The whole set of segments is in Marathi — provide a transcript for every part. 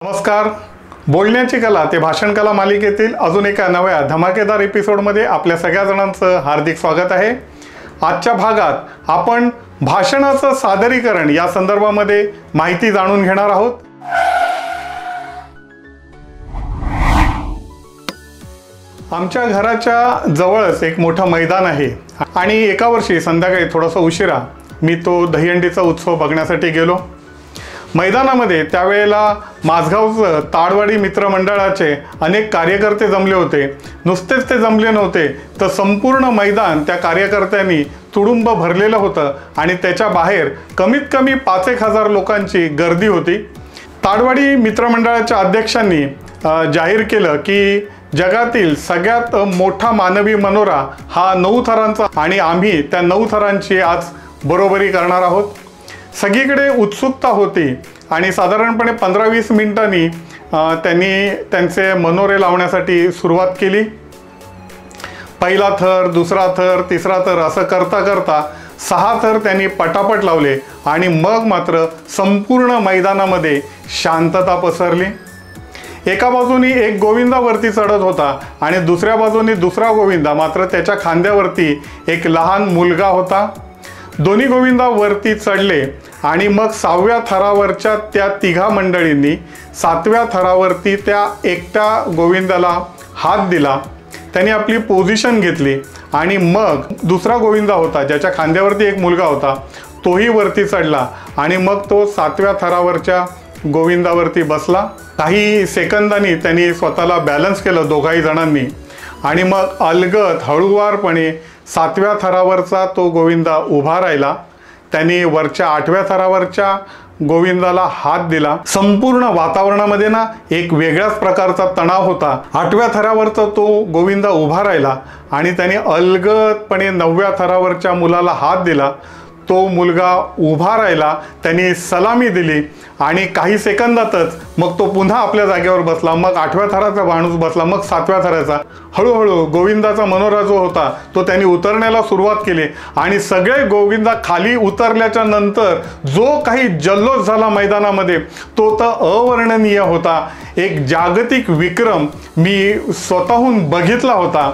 नमस्कार. बोलण्याची कला ते भाषण कला मालिकेतील अजून एका नव्या धमाकेदार एपिसोडमध्ये आपल्या सगळ्या जणांचं हार्दिक स्वागत आहे. आजच्या भागात आपण भाषणाचं सादरीकरण या संदर्भामध्ये माहिती जाणून घेणार आहोत. आमच्या घराच्या जवळच एक मोठं मैदान आहे आणि एका वर्षी संध्याकाळी थोडासा उशिरा मी तो दहीहंडीचा उत्सव बघण्यासाठी गेलो. मैदानामध्ये त्यावेळेला माझगावचं ताडवाडी मित्रमंडळाचे अनेक कार्यकर्ते जमले होते. नुसतेच ते जमले नव्हते तर संपूर्ण मैदान त्या कार्यकर्त्यांनी तुडुंब भरलेलं होतं आणि त्याच्या बाहेर कमीत कमी 5,000 लोकांची गर्दी होती. ताडवाडी मित्रमंडळाच्या अध्यक्षांनी जाहीर केलं की जगातील सगळ्यात मोठा मानवी मनोरा हा 9 थरांचा आणि आम्ही त्या 9 थरांची आज बरोबरी करणार आहोत. सगळीकडे उत्सुकता होती आणि साधारणपणे 15-20 मिनिटांनी त्यांनी त्यांचे मनोरे लावण्यासाठी सुरुवात केली. पहिला थर, दुसरा थर, तिसरा थर असं करता करता 6 थर त्यांनी पटापट लावले आणि मग मात्र संपूर्ण मैदानामध्ये शांतता पसरली. एका बाजूनी एक गोविंदा वरती चढत होता आणि दुसऱ्या बाजूनी दुसरा गोविंदा, मात्र त्याच्या खांद्यावरती एक लहान मुलगा होता. दोन्ही गोविंदा वरती चढले आणि मग 6व्या थरावरच्या त्या तिघा मंडळींनी 7व्या थरावरती त्या एकट्या गोविंदाला हात दिला. त्यांनी आपली पोझिशन घेतली आणि मग दुसरा गोविंदा होता ज्याच्या खांद्यावरती एक मुलगा होता, तोही वरती चढला आणि मग तो 7व्या थरावरच्या गोविंदावरती बसला. काही सेकंदांनी त्यांनी स्वतःला बॅलन्स केलं दोघाही जणांनी आणि मग अलगद हळूवारपणे 7व्या थरावरचा तो गोविंदा उभा राहिला. त्यांनी वरच्या 8व्या थरावरच्या गोविंदाला हात दिला. संपूर्ण वातावरणामध्ये ना एक वेगळ्याच प्रकारचा तणाव होता. 8व्या थरावरचा तो गोविंदा उभा राहिला आणि त्याने अलगदपणे 9व्या थरावरच्या मुलाला हात दिला. तो मुलगा उभा राहिला, त्यांनी सलामी दिली आणि काही सेकंदातच मग तो पुन्हा आपल्या जागेवर बसला. मग 8व्या थराचा माणूस बसला, मग 7व्या थराचा. हळूहळू गोविंदाचा मनोरा जो होता तो त्यांनी उतरण्याला सुरुवात केली आणि सगळे गोविंदा खाली उतरल्याच्या नंतर जो काही जल्लोष झाला मैदानामध्ये तो तर अवर्णनीय होता. एक जागतिक विक्रम मी स्वतःहून बघितला होता.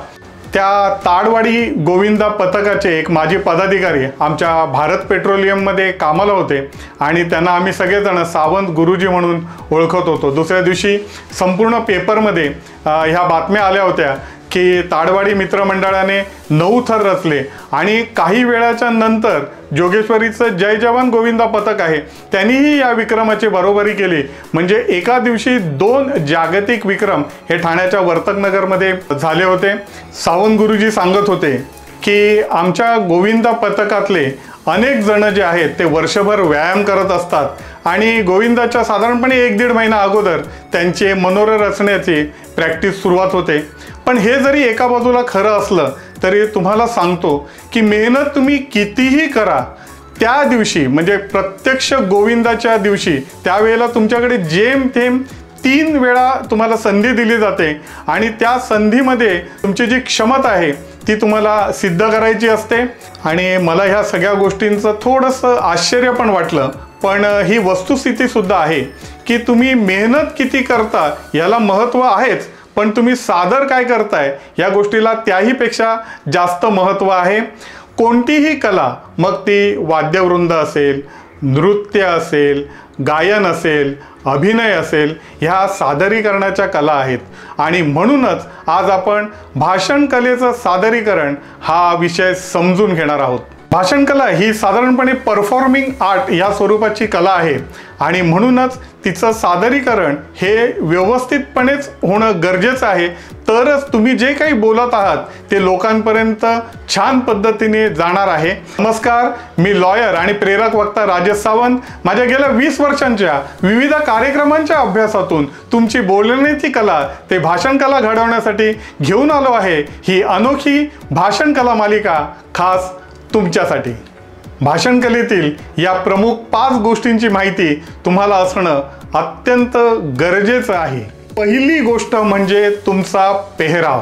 त्या ताडवाडी गोविंदा पथकाचे एक माजी पदाधिकारी आमच्या भारत पेट्रोलियममध्ये कामाला होते आणि त्यांना आम्ही सगळेजण सावंत गुरुजी म्हणून ओळखत होतो. दुसऱ्या दिवशी संपूर्ण पेपरमध्ये ह्या बातम्या आल्या होत्या की ताडवाडी मित्रमंडळाने 9 थर रचले आणि काही वेळाच्या नंतर जोगेश्वरीचं जय जवान गोविंदा पथक आहे त्यांनीही या विक्रमाची बरोबरी केली. म्हणजे एका दिवशी 2 जागतिक विक्रम हे ठाण्याच्या वर्तकनगरमध्ये झाले होते. सावंत गुरुजी सांगत होते की आमच्या गोविंदा पथकातले अनेक जण जे आहेत ते वर्षभर व्यायाम करत असतात आणि गोविंदाच्या साधारणपणे 1-1.5 महिना अगोदर त्यांचे मनोरे रचण्याची प्रॅक्टिस सुरुवात होते. पण हे जरी एका बाजूला खरं असलं तरी तुम्हाला सांगतो की मेहनत तुम्ही कितीही करा, त्या दिवशी म्हणजे प्रत्यक्ष गोविंदाच्या दिवशी त्यावेळेला तुमच्याकडे जेमतेम 3 वेळा तुम्हाला संधी दिली जाते आणि त्या संधीमध्ये तुमची जी क्षमता आहे ती तुम्हाला सिद्ध करायची असते. आणि मला ह्या सगळ्या गोष्टींचं थोडंसं आश्चर्य पण वाटलं, पण ही वस्तुस्थितीसुद्धा आहे की तुम्ही मेहनत किती करता याला महत्त्व आहेच, पण तुम्ही सादर काय करताय या गोष्टीला त्याहीपेक्षा जास्त महत्त्व आहे. कोणतीही कला, मग ती वाद्यवृंद असेल, नृत्य असेल, गायन असेल, अभिनय असेल, ह्या सादरीकरणाच्या कला आहेत आणि म्हणूनच आज आपण भाषण कलेचं सादरीकरण हा विषय समजून घेणार आहोत. भाषण कला ही साधारणपणे परफॉर्मिंग आर्ट या स्वरूपाची कला आहे आणि म्हणूनच तिचं सादरीकरण हे व्यवस्थितपणेच होणं गरजेचं आहे, तरच तुम्ही जे काही बोलत आहात ते लोकांपर्यंत छान पद्धतीने जाणार आहे. नमस्कार, मी लॉयर आणि प्रेरक वक्ता राजेश सावंत. माझ्या गेल्या 20 वर्षांच्या विविध कार्यक्रमांच्या अभ्यासातून तुमची बोलण्याची कला ते भाषण कला घडवण्यासाठी घेऊन आलो आहे ही अनोखी भाषण कला मालिका खास तुमच्यासाठी. भाषण कलेतील या प्रमुख 5 गोष्टींची माहिती तुम्हाला असणं अत्यंत गरजेचं आहे. पहिली गोष्ट म्हणजे तुमचा पेहराव.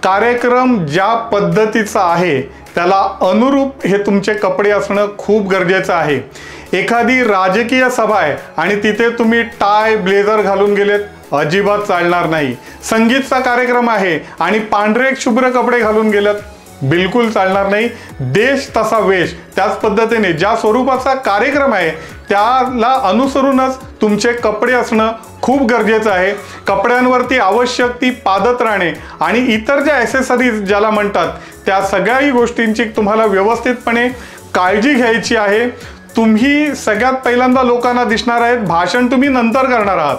कार्यक्रम ज्या पद्धतीचा आहे त्याला अनुरूप हे तुमचे कपडे असणं खूप गरजेचं आहे. एखादी राजकीय सभा आहे आणि तिथे तुम्ही टाय ब्लेझर घालून गेलेत, अजिबात चालणार नाही. संगीतचा कार्यक्रम आहे आणि पांढरे शुभ्र कपडे घालून गेलेत, बिलकुल चालणार नाही. देश तसा वेश, त्याच पद्धतीने ज्या स्वरूपाचा कार्यक्रम आहे त्याला अनुसरूनच तुमचे कपडे असणं खूप गरजेचं आहे. कपड्यांवरती आवश्यक ती पादत राहणे आणि इतर ज्या ॲक्सेसरीज ज्याला म्हणतात त्या सगळ्याही गोष्टींची तुम्हाला व्यवस्थितपणे काळजी घ्यायची आहे. तुम्ही सगळ्यात पहिल्यांदा लोकांना दिसणार आहेत, भाषण तुम्ही नंतर करणार आहात.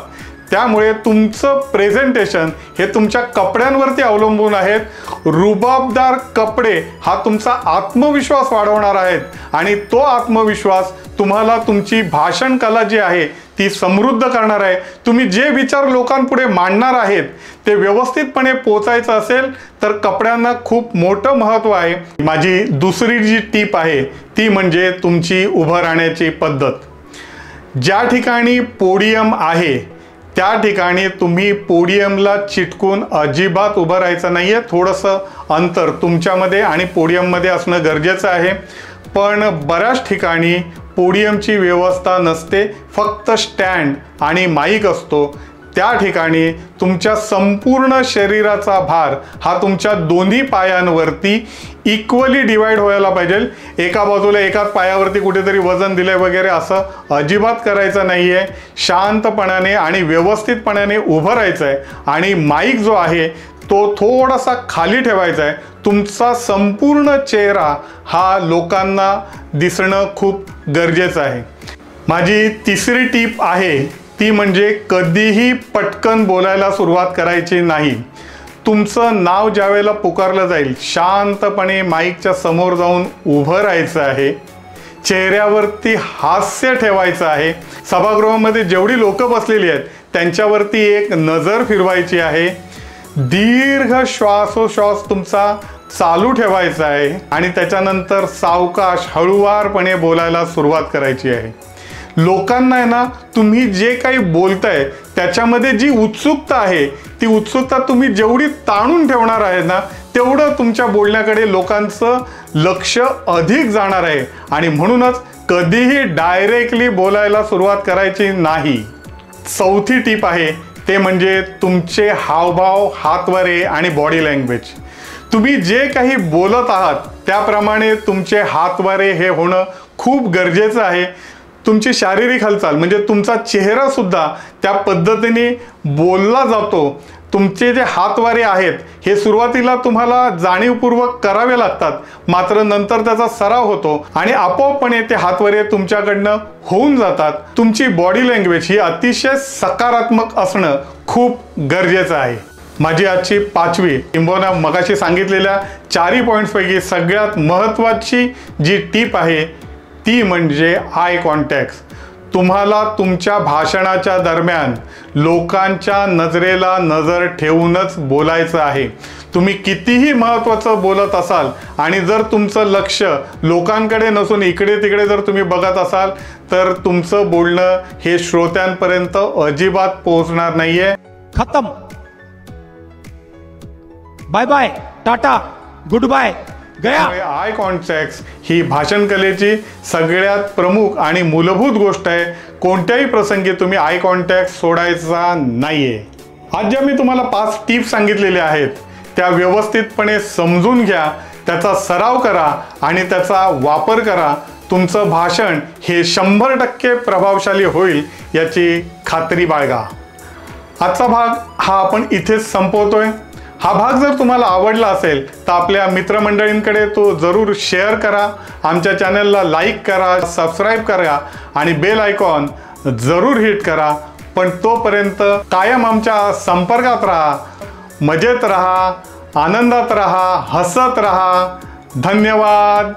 त्यामुळे तुमचं प्रेझेंटेशन हे तुमच्या कपड्यांवरती अवलंबून आहेत. रुबाबदार कपडे हा तुमचा आत्मविश्वास वाढवणार आहेत आणि तो आत्मविश्वास तुम्हाला तुमची भाषण कला जी आहे ती समृद्ध करणार आहे. तुम्ही जे विचार लोकांपुढे मांडणार आहेत ते व्यवस्थितपणे पोचायचं असेल तर कपड्यांना खूप मोठं महत्त्व आहे. माझी दुसरी जी टीप आहे ती म्हणजे तुमची उभं राहण्याची पद्धत. ज्या ठिकाणी पोडियम आहे त्या ठिकाणी तुम्ही पोडियमला चिटकून अजिबात उभं राहायचं नाही आहे. थोडंसं अंतर तुमच्यामध्ये आणि पोडियममध्ये असणं गरजेचं आहे. पण बऱ्याच ठिकाणी पोडियमची व्यवस्था नसते, फक्त स्टँड आणि माईक असतो. त्या ठिकाणी तुमच्या संपूर्ण शरीराचा भार हा तुमच्या दोन्ही पायांवरती इक्वली डिवाइड व्हायला पाहिजे. एका बाजूला एकाच पायावरती कुठेतरी वजन दिलंय वगैरे असं अजिबात करायचं नाही आहे. शांतपणाने आणि व्यवस्थितपणाने उभं राहायचं आहे आणि माईक जो आहे तो थोडासा खाली ठेवायचा आहे. तुमचा संपूर्ण चेहरा हा लोकांना दिसणं खूप गरजेचं आहे. माझी तिसरी टीप आहे ती म्हणजे कधीही पटकन बोलायला सुरुवात करायची नाही. तुमचं नाव ज्या वेळेला पुकारलं जाईल शांतपणे माईकच्या समोर जाऊन उभं राहायचं आहे. चेहऱ्यावरती हास्य ठेवायचं आहे. सभागृहामध्ये जेवढी लोक बसलेली आहेत त्यांच्यावरती एक नजर फिरवायची आहे. दीर्घ श्वासोश्वास तुमचा चालू ठेवायचा आहे आणि त्याच्यानंतर सावकाश हळूवारपणे बोलायला सुरुवात करायची आहे. लोकांना आहे ना, तुम्ही जे काही बोलताय त्याच्यामध्ये जी उत्सुकता आहे ती उत्सुकता तुम्ही जेवढी ताणून ठेवणार आहे ना तेवढं तुमच्या बोलण्याकडे लोकांचं लक्ष अधिक जाणार आहे आणि म्हणूनच कधीही डायरेक्टली बोलायला सुरुवात करायची नाही. चौथी टीप आहे ते म्हणजे तुमचे हावभाव, हातवारे आणि बॉडी लँग्वेज. तुम्ही जे काही बोलत आहात त्याप्रमाणे तुमचे हातवारे हे होणं खूप गरजेचं आहे. तुमची शारीरिक हालचाल म्हणजे तुमचा चेहरा सुद्धा त्या पद्धतीने बोलला जातो. तुमचे जे हातवारे आहेत हे सुरुवातीला तुम्हाला जाणीवपूर्वक करावे लागतात, मात्र नंतर त्याचा सराव होतो आणि आपोआपपणे ते हातवारे तुमच्याकडनं होऊन जातात. तुमची बॉडी लँग्वेज ही अतिशय सकारात्मक असणं खूप गरजेचं आहे. माझी आजची पाचवी किंबहुना मगाशी सांगितलेल्या 4 पॉईंट्सपैकी सगळ्यात महत्त्वाची जी टीप आहे ती म्हणजे आय कॉन्टॅक्ट. तुम्हाला तुमच्या भाषणाच्या दरम्यान लोकांच्या नजरेला नजर ठेवूनच बोलायचं आहे. तुम्ही कितीही महत्त्वाचं बोलत असाल आणि जर तुमचं लक्ष लोकांकडे नसून इकडे तिकडे जर तुम्ही बघत असाल तर तुमचं बोलणं हे श्रोत्यांपर्यंत अजिबात पोहोचणार नाहीये. खतम. बाय बाय, टाटा, गुड बाय, गया. आय कॉन्टॅक्ट ही भाषण कलेची सगळ्यात प्रमुख आणि मूलभूत गोष्ट आहे. कोणत्याही प्रसंगी तुम्ही आय कॉन्टॅक्ट सोडायचा नाहीये. आज ज्या मी तुम्हाला 5 टिप्स सांगितलेल्या आहेत त्या व्यवस्थितपणे समजून घ्या, त्याचा सराव करा आणि त्याचा वापर करा. तुमचं भाषण हे 100% प्रभावशाली होईल याची खात्री बाळगा. आजचा भाग हा आपण इथेच संपवतोय. हा भाग जर तुम्हाला आवडला असेल तर आपल्या मित्रमंडळींकडे तो जरूर शेअर करा. आमच्या चॅनलला लाईक करा, सबस्क्राईब करा आणि बेल आयकॉन जरूर हिट करा. पण तोपर्यंत कायम आमच्या संपर्कात राहा, मजेत राहा, आनंदात राहा, हसत राहा. धन्यवाद.